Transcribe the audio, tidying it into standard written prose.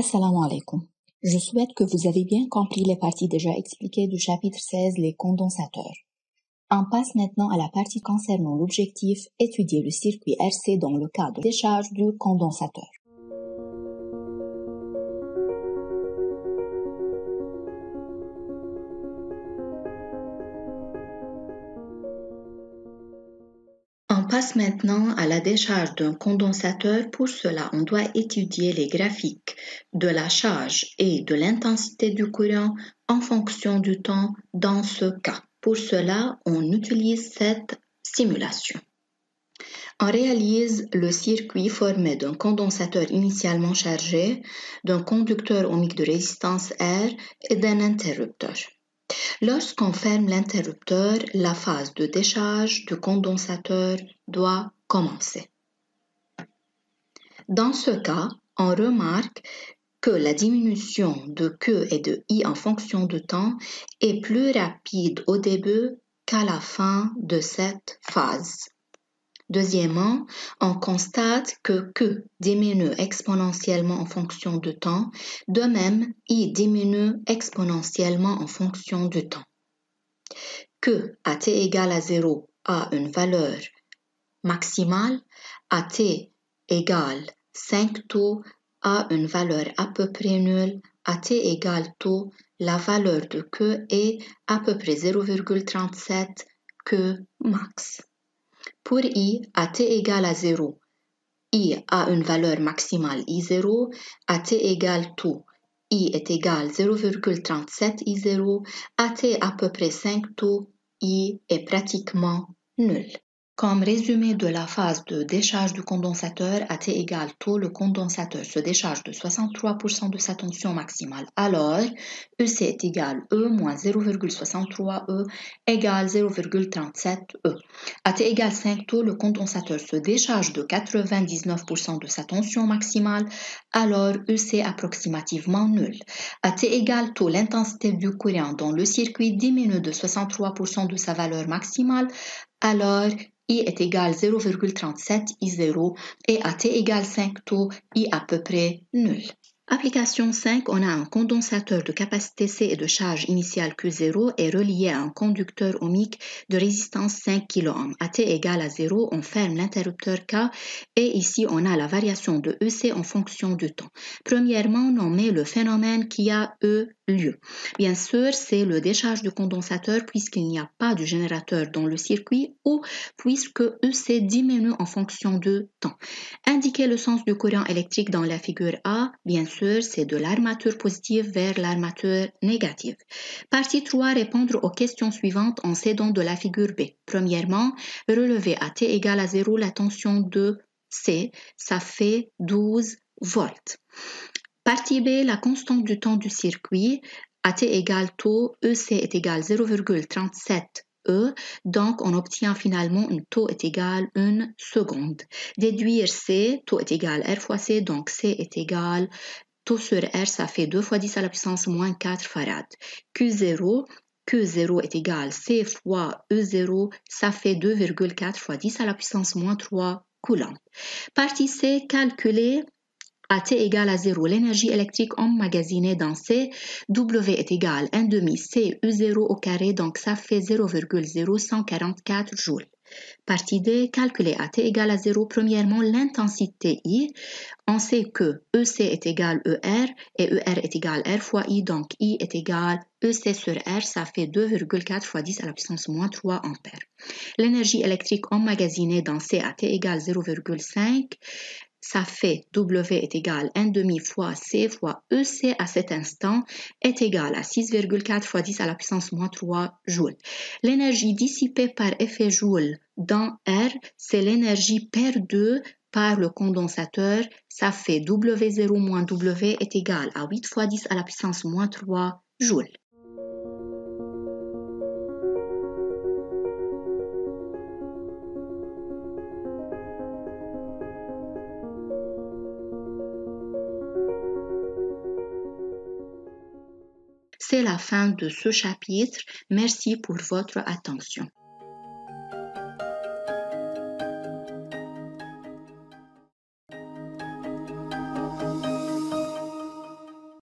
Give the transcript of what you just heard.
Assalamu alaikum. Je souhaite que vous avez bien compris les parties déjà expliquées du chapitre 16, les condensateurs. On passe maintenant à la partie concernant l'objectif, étudier le circuit RC dans le cas de décharge du condensateur. On passe maintenant à la décharge d'un condensateur. Pour cela, on doit étudier les graphiques de la charge et de l'intensité du courant en fonction du temps dans ce cas. Pour cela, on utilise cette simulation. On réalise le circuit formé d'un condensateur initialement chargé, d'un conducteur ohmique de résistance R et d'un interrupteur. Lorsqu'on ferme l'interrupteur, la phase de décharge du condensateur doit commencer. Dans ce cas, on remarque que la diminution de Q et de I en fonction du temps est plus rapide au début qu'à la fin de cette phase. Deuxièmement, on constate que Q diminue exponentiellement en fonction du temps, de même I diminue exponentiellement en fonction du temps. Que à t égale à 0 a une valeur maximale, à t égale 5 taux a une valeur à peu près nulle, à t égale taux, la valeur de Q est à peu près 0,37 Q max. Pour I, à t égale à 0, I a une valeur maximale I0, à t égale taux, I est égal 0,37 I0, à t à peu près 5 taux, I est pratiquement nul. Comme résumé de la phase de décharge du condensateur, à t égale taux, le condensateur se décharge de 63% de sa tension maximale. Alors, EC est égal E moins 0,63 E égale 0,37 E. À t égale 5 taux, le condensateur se décharge de 99% de sa tension maximale. Alors, EC approximativement nul. À t égale taux, l'intensité du courant dans le circuit diminue de 63% de sa valeur maximale. Alors, I est égal 0,37 I0 et à t égale 5 taux, I à peu près nul. Application 5, on a un condensateur de capacité C et de charge initiale Q0 est relié à un conducteur ohmique de résistance 5 kΩ. À t égale à 0, on ferme l'interrupteur K et ici on a la variation de EC en fonction du temps. Premièrement, on met le phénomène qui a eu lieu. Bien sûr, c'est le décharge du condensateur puisqu'il n'y a pas de générateur dans le circuit ou puisque EC diminue en fonction du temps. Indiquez le sens du courant électrique dans la figure A. Bien sûr, c'est de l'armature positive vers l'armature négative. Partie 3, répondre aux questions suivantes en s'aidant de la figure B. Premièrement, relever à t égale à 0 la tension de C, ça fait 12 volts. Partie B, la constante du temps du circuit, à t égale taux, EC est égal 0,37 E, donc on obtient finalement un taux est égal 1 seconde. Déduire C, taux est égal R fois C, donc C est égal taux sur R, ça fait 2 fois 10 à la puissance moins 4 farad. Q0 est égal C fois E0, ça fait 2,4 fois 10 à la puissance moins 3 coulombs. Partie C, calculer à t égale à 0, l'énergie électrique emmagasinée dans C, W est égal 1 demi C U0 au carré, donc ça fait 0,0144 joules. Partie D, calculer à t égale à 0, premièrement l'intensité I. On sait que EC est égal ER et ER est égal R fois I, donc I est égal EC sur R, ça fait 2,4 fois 10 à la puissance moins 3 ampères. L'énergie électrique emmagasinée dans C à t égale 0,5, ça fait W est égal 1 demi fois C fois EC à cet instant est égal à 6,4 fois 10 à la puissance moins 3 joules. L'énergie dissipée par effet joule dans R, c'est l'énergie perdue par le condensateur, ça fait W0 moins W est égal à 8 fois 10 à la puissance moins 3 joules. C'est la fin de ce chapitre. Merci pour votre attention.